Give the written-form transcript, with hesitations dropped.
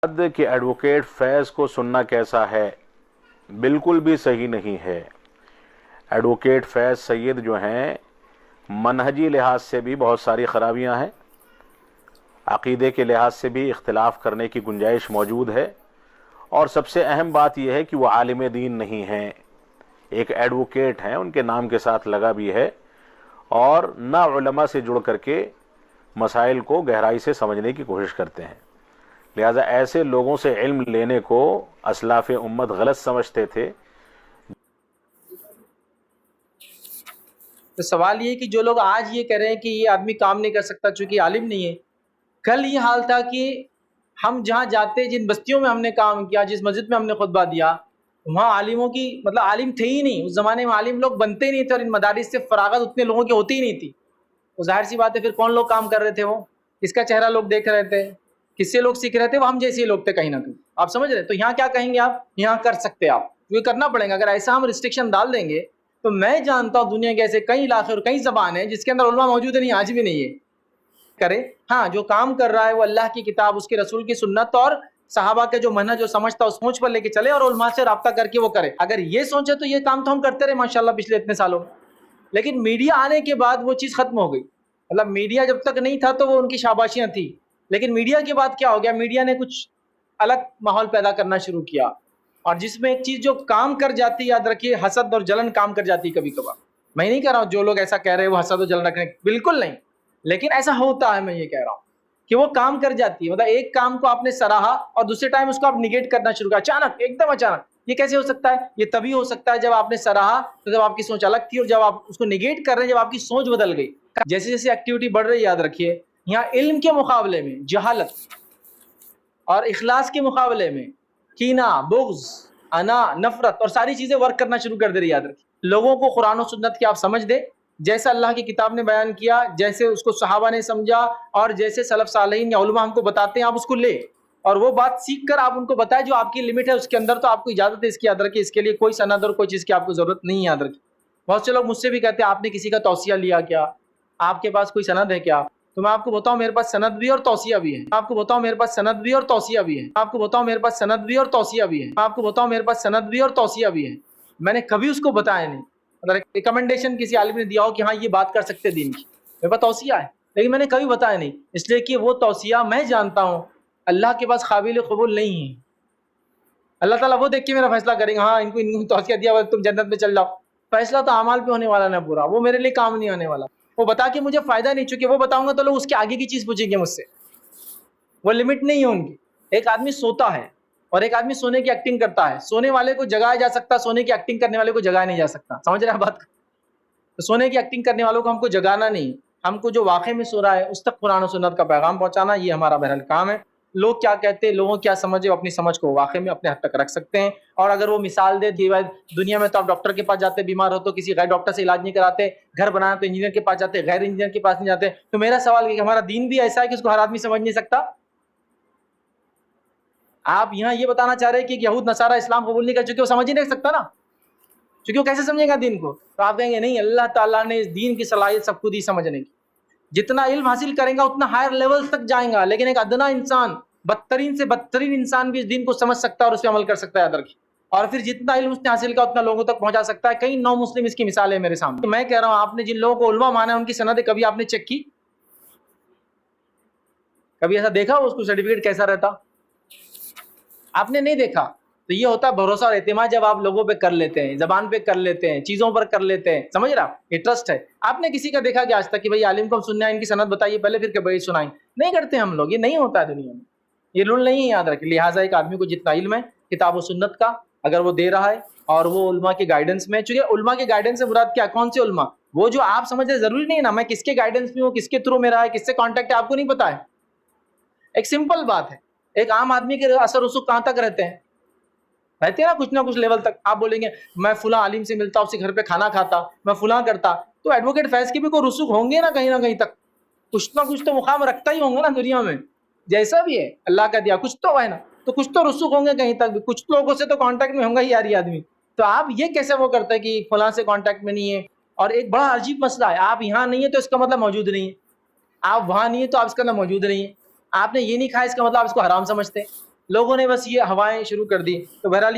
کہ ایڈوکیٹ فیض کو سننا کیسا ہے، بالکل بھی صحیح نہیں ہے۔ ایڈوکیٹ فیض سید جو ہیں منہجی لحاظ سے بھی بہت ساری خرابیاں ہیں، عقیدے کے لحاظ سے بھی اختلاف کرنے کی گنجائش موجود ہے، اور سب سے اہم بات یہ ہے کہ وہ عالم دین نہیں ہیں، ایک ایڈوکیٹ ہیں، ان کے نام کے ساتھ لگا بھی ہے، اور نہ علماء سے جڑ کر کے مسائل کو گہرائی سے سمجھنے کی کوشش کرتے ہیں۔ لہذا ایسے لوگوں سے علم لینے کو اسلاف امت غلط سمجھتے تھے۔ تو سوال یہ کہ جو لوگ آج یہ کہہ رہے ہیں کہ یہ آدمی کام نہیں کر سکتا چونکہ عالم نہیں ہے، کل یہ حال تھا کہ ہم جہاں جاتے، جن بستیوں میں ہم نے کام کیا، جس مسجد میں ہم نے خطبہ دیا، وہاں عالموں کی عالم تھے ہی نہیں، اس زمانے میں عالم لوگ بنتے ہی نہیں تھے، اور ان مدارس سے فراغت اتنے لوگوں کی ہوتی ہی نہیں تھی۔ تو ظاہر سی بات ہے پھر کون لوگ کام کر رہے تھے؟ وہ کس کا چہرہ لوگ دیکھ رہے تھے، کس سے لوگ سیکھ رہے تھے؟ وہ ہم جیسے لوگ تھے کہیں نہ کہیں، آپ سمجھ رہے؟ تو یہاں کیا کہیں گے آپ؟ یہاں کر سکتے آپ، یہ کرنا پڑے گا۔ اگر ایسا ہم ریسٹرکشن ڈال دیں گے تو میں جانتا ہوں دنیا کے ایسے کئی علاقے اور کئی زبان ہیں جس کے اندر علماء موجود نہیں، آج بھی نہیں ہے۔ کرے ہاں، جو کام کر رہا ہے وہ اللہ کی کتاب، اس کے رسول کی سنت اور صحابہ کے جو منہج جو سمجھتا اس سوچ پر لے کے چلے، اور علماء سے رابطہ کر کے وہ کرے۔ اگر یہ سوچے تو یہ کام تو ہم کرتے رہے ماشاءاللہ پچھلے اتنے سالوں میں، لیکن میڈیا آنے کے بعد وہ چیز ختم ہو گئی۔ میڈیا جب تک نہیں تھا تو وہ ان کی شاباشیاں تھیں، لیکن میڈیا کے بعد کیا ہو گیا؟ میڈیا نے کچھ الگ ماحول پیدا کرنا شروع کیا، اور جس میں ایک چیز جو کام کر جاتی، یاد رکھیے، حسد اور جلن کام کر جاتی کبھی کبھار۔ میں نہیں کہہ رہا ہوں جو لوگ ایسا کہہ رہے ہیں وہ حسد اور جلن رکھنے، بالکل نہیں، لیکن ایسا ہوتا ہے۔ میں یہ کہہ رہا ہوں کہ وہ کام کر جاتی ہے، ایک کام کو آپ نے سراہا اور دوسرے ٹائم اس کو آپ نگیٹ کرنا شروع کیا، اچانک، ایک دم اچانک۔ یہ کیسے ہو سکتا ہے؟ یہ تبھی ہو سکتا ہے جب آپ نے سراہا تو جب آپ کی سوچ الگ تھی، اور جب آپ اس کو نگیٹ کر رہے ہیں جب آپ کی سوچ بدل گئی۔ جیسے جیسے ایکٹیویٹی بڑھ رہی ہے، یاد رکھیے، یہاں علم کے مقابلے میں جہالت، اور اخلاص کے مقابلے میں کینہ، بغض، انا، نفرت اور ساری چیزیں ورک کرنا شروع کر دے رہی ہے۔ یاد رکھیے، لوگوں کو قرآن و سنت کی آپ سمجھ دے، جیسا اللہ کی کتاب نے بیان کیا، جیسے اس کو صحابہ نے سمجھا، اور جیسے سلف صالحین یا علماء ہم کو بتاتے ہیں، آپ اس کو لے، اور وہ بات سیکھ کر آپ ان کو بتائیں جو آپ کی لمٹ ہے، اس کے اندر تو آپ کو اجازت ہے اس کی، یاد رکھیے، اس کے لیے کوئی سند اور کوئی چیز کی آپ کو ضرورت نہیں ہے۔ یاد رکھیے، بہت سے لوگ مجھ سے بھی کہتے ہیں آپ نے کسی کا توصیہ لیا کیا؟ آپ کے پاس کوئی سند ہے کیا؟ تو میں آپ کو بتاؤں میرے پاس سند بھی اور توصیہ بھی ہے۔ آپ کو بتاؤں میرے پاس سند بھی اور توصیہ بھی ہے۔ آپ کو بتاؤں میرے پاس سند بھی اور توصیہ بھی ہے۔ آپ کو بتاؤں میرے پاس سند بھی اور توصیہ بھی ہے۔ میں نے کبھی اس کو بتایا نہیں، اگر ریکمنڈیشن کسی عالم نے دیا ہو کہ ہاں یہ بات کر سکتے دین کی، میرے پاس توصیہ ہے، لیکن میں نے کبھی بتایا نہیں، اس لیے کہ وہ توصیہ میں جانتا ہوں اللہ کے پاس قابل قبول نہیں ہے۔ اللہ تعالیٰ وہ دیکھ کے میرا فیصلہ کریں گا، ہاں ان کو توصیہ دیا ہوا تم جنت میں چل جاؤ، فیصلہ تو اعمال پہ ہونے والا نہ پورا، وہ میرے لیے کام نہیں آنے والا، وہ بتا کے مجھے فائدہ نہیں، چونکہ وہ بتاؤں گا تو لوگ اس کے آگے کی چیز پوچھیں گے مجھ سے، وہ لمٹ نہیں ہے ان کی۔ ایک آدمی سوتا ہے اور ایک آدمی سونے کی ایکٹنگ کرتا ہے، سونے والے کو جگایا جا سکتا، سونے کی ایکٹنگ کرنے والے کو جگایا نہیں جا سکتا، سمجھ رہے ہیں بات؟ تو سونے کی ایکٹنگ کرنے والوں کو ہم کو جگانا نہیں، ہم کو جو واقعے میں سو رہا ہے اس تک قرآن و سنت کا پیغام پہنچانا، یہ ہمارا بہرحال کام ہے۔ لوگ کیا کہتے ہیں، لوگوں کیا سمجھے، وہ اپنی سمجھ کو واقعے میں اپنے حد تک رکھ سکتے ہیں، اور اگر وہ مثال دے دنیا میں تو آپ ڈاکٹر کے پاس جاتے، بیمار ہو تو کسی غیر ڈاکٹر سے علاج نہیں کراتے، گھر بنانا تو انجینئر کے پاس جاتے، غیر انجینئر کے پاس نہیں جاتے۔ تو میرا سوال ہے کہ ہمارا دین بھی ایسا ہے کہ اس کو ہر آدمی سمجھ نہیں سکتا؟ آپ یہاں یہ بتانا چاہ رہے ہیں کہ یہود نصارہ اسلام قبول نہیں کر چکے، وہ سمجھ ہی نہیں سکتا نا، کیونکہ وہ کیسے سمجھے گا دین کو؟ تو آپ کہیں گے نہیں، اللہ تعالیٰ نے اس دین کی صلاحیت سب کو دی سمجھنے کی، جتنا علم حاصل کریں گا اتنا ہائر لیول تک جائیں گا، لیکن ایک ادنا انسان، بدترین سے بدترین انسان بھی اس دین کو سمجھ سکتا ہے اور اس پہ عمل کر سکتا ہے، یاد رکھیے، اور پھر جتنا علم اس نے حاصل کیا اتنا لوگوں تک پہنچا سکتا ہے۔ کئی نو مسلم اس کی مثال ہے میرے سامنے۔ میں کہہ رہا ہوں آپ نے جن لوگوں کو علماء مانا ہے ان کی سندیں کبھی آپ نے چیک کی؟ کبھی ایسا دیکھا اس کو سرٹیفکیٹ کیسا رہتا؟ آپ نے نہیں دیکھا۔ تو یہ ہوتا ہے بھروسہ اور اعتماد جب آپ لوگوں پہ کر لیتے ہیں، زبان پہ کر لیتے ہیں، چیزوں پر کر لیتے ہیں، سمجھ رہا؟ یہ ٹرسٹ ہے۔ آپ نے کسی کا دیکھا کہ آج تک کہ بھائی عالم کو ہم سننا ہے، ان کی سند بتائیے پہلے پھر کہ بھائی سنائیں؟ نہیں کرتے ہم لوگ، یہ نہیں ہوتا ہے دنیا میں، یہ رول نہیں ہے، یاد رکھیں۔ لہٰذا ایک آدمی کو جتنا علم ہے کتاب و سنت کا، اگر وہ دے رہا ہے اور وہ علماء کے گائیڈنس میں، چونکہ علماء کے گائیڈنس سے مراد کیا، کون سے علماء؟ وہ جو آپ سمجھ رہے، ضروری نہیں ہے نا میں کس کے گائیڈنس میں ہوں، کس کے تھرو میرا ہے، کس سے کانٹیکٹ ہے، آپ کو نہیں پتا ہے۔ ایک سمپل بات ہے، ایک عام آدمی کے اثر رسوخ کہاں تک رہتے ہیں؟ رہتے ہیں نا کچھ نہ کچھ لیول تک۔ آپ بولیں گے میں فلاں عالم سے ملتا، اس کے گھر پہ کھانا کھاتا، میں فلاں کرتا، تو ایڈوکیٹ فیض کے بھی کوئی رسوخ ہوں گے نا کہیں تک، کچھ نہ کچھ تو مقام رکھتا ہی ہوں گا نا دنیا میں، جیسا بھی ہے اللہ کا دیا کچھ تو ہے نا، تو کچھ تو رسوخ ہوں گے کہیں تک بھی، کچھ لوگوں سے تو کانٹیکٹ میں ہوں گا ہی یار یہ آدمی۔ تو آپ یہ کیسے وہ کرتے ہیں کہ فلاں سے کانٹیکٹ میں نہیں ہے؟ اور ایک بڑا عجیب مسئلہ ہے، آپ یہاں نہیں ہے تو اس کا مطلب موجود نہیں ہے، آپ وہاں نہیں ہے تو آپ اس کا مطلب موجود نہیں ہے، آپ نے یہ نہیں کھایا اس کا مطلب آپ اس کو حرام سمجھتے ہیں۔ لوگوں نے بس یہ ہوائیں شروع کر دی. تو بہرحال